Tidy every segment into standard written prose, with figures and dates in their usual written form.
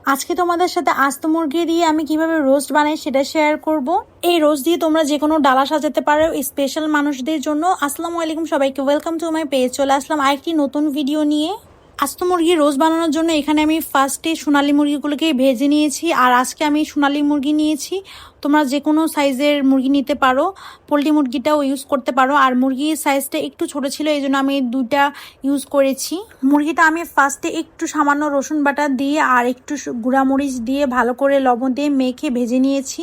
আজকে তোমাদের সাথে আস্ত মুরগি দিয়ে আমি কিভাবে রোস্ট বানাই সেটা শেয়ার করব। এই রোস্ট দিয়ে তোমরা যে কোনো ডালা সাজাতে পারো স্পেশাল মানুষদের জন্য। আসসালামু আলাইকুম সবাইকে, ওয়েলকাম টু মাই পেজ। চলে আসলাম আরেকটি নতুন ভিডিও নিয়ে। আস্ত মুরগির রোস্ট বানানোর জন্য এখানে আমি ফার্স্টে সোনালী মুরগিগুলোকে ভেজে নিয়েছি। আর আজকে আমি সোনালী মুরগি নিয়েছি। তোমরা যে কোনো সাইজের মুরগি নিতে পারো, পোলট্রি মুরগিটাও ইউজ করতে পারো। আর মুরগির সাইজটা একটু ছোট ছিল, এই জন্য আমি দুইটা ইউজ করেছি। মুরগিটা আমি ফার্স্টে একটু সামান্য রসুন বাটা দিয়ে আর একটু গুঁড়ামরিচ দিয়ে ভালো করে লবণ দিয়ে মেখে ভেজে নিয়েছি।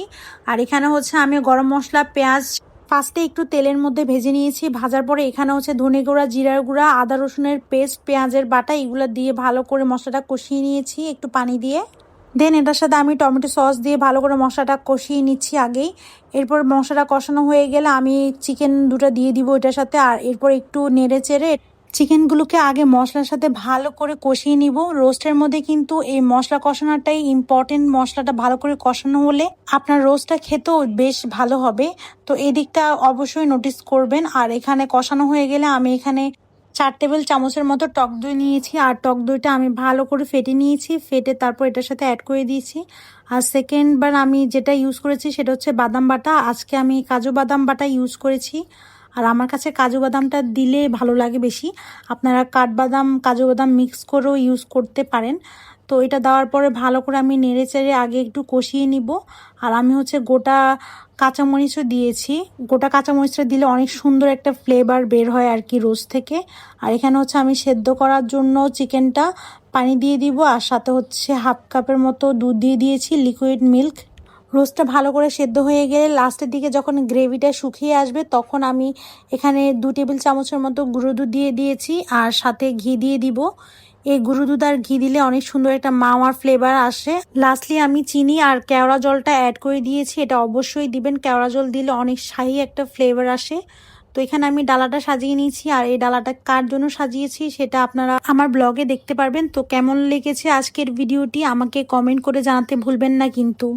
আর এখানে হচ্ছে আমি গরম মশলা, পেঁয়াজ ফার্স্টে একটু তেলের মধ্যে ভেজে নিয়েছি। ভাজার পরে এখানে হচ্ছে ধনে গুঁড়া, জিরার গুঁড়া, আদা রসুনের পেস্ট, পেঁয়াজের বাটা এগুলো দিয়ে ভালো করে মশলাটা কষিয়ে নিয়েছি একটু পানি দিয়ে। দেন এটার সাথে আমি টমেটো সস দিয়ে ভালো করে মশলাটা কষিয়ে নিচ্ছি আগেই। এরপর মশলাটা কষানো হয়ে গেলে আমি চিকেন দুটো দিয়ে দিব এটার সাথে। আর এরপর একটু নেড়ে চেড়ে চিকেনগুলোকে আগে মশলার সাথে ভালো করে কষিয়ে নিব। রোস্টের মধ্যে কিন্তু এই মশলা কষানোটাই ইম্পর্টেন্ট। মশলাটা ভালো করে কষানো হলে আপনার রোস্টটা খেতেও বেশ ভালো হবে। তো এই দিকটা অবশ্যই নোটিস করবেন। আর এখানে কষানো হয়ে গেলে আমি এখানে 4 টেবিল চামচের মতো টক দই নিয়েছি। আর টক দইটা আমি ভালো করে ফেটে নিয়েছি, ফেটে তারপর এটার সাথে অ্যাড করে দিয়েছি। আর সেকেন্ড বার আমি যেটা ইউজ করেছি সেটা হচ্ছে বাদাম বাটা। আজকে আমি কাজু বাদাম বাটা ইউজ করেছি। আর আমার কাছে কাজু বাদামটা দিলে ভালো লাগে বেশি। আপনারা কাঠবাদাম, কাজু বাদাম মিক্স করেও ইউজ করতে পারেন। তো এটা দেওয়ার পরে ভালো করে আমি নেড়ে চেড়ে আগে একটু কষিয়ে নিব। আর আমি হচ্ছে গোটা কাঁচামরিচও দিয়েছি। গোটা কাঁচামরিচটা দিলে অনেক সুন্দর একটা ফ্লেভার বের হয় আর কি রোস্ট থেকে। আর এখানে হচ্ছে আমি সেদ্ধ করার জন্য চিকেনটা পানি দিয়ে দিব। আর সাথে হচ্ছে হাফ কাপের মতো দুধ দিয়ে দিয়েছি, লিকুইড মিল্ক। রোস্টটা ভালো করে সেদ্ধ হয়ে গেলে লাস্টের দিকে যখন গ্রেভিটা শুকিয়ে আসবে তখন আমি এখানে 2 টেবিল চামচের মতো গুঁড়ো দুধ দিয়ে দিয়েছি। আর সাথে ঘি দিয়ে দিব। এই গুঁড়ো দুধ আর ঘি দিলে অনেক সুন্দর একটা মাওয়ার ফ্লেভার আসে। লাস্টলি আমি চিনি আর কেওড়া জলটা অ্যাড করে দিয়েছি। এটা অবশ্যই দিবেন, কেওড়া জল দিলে অনেক শাহি একটা ফ্লেভার আসে। তো এখানে আমি ডালাটা সাজিয়ে নিয়েছি। আর এই ডালাটা কার জন্য সাজিয়েছি সেটা আপনারা আমার ব্লগে দেখতে পারবেন। তো কেমন লেগেছে আজকের ভিডিওটি আমাকে কমেন্ট করে জানাতে ভুলবেন না কিন্তু।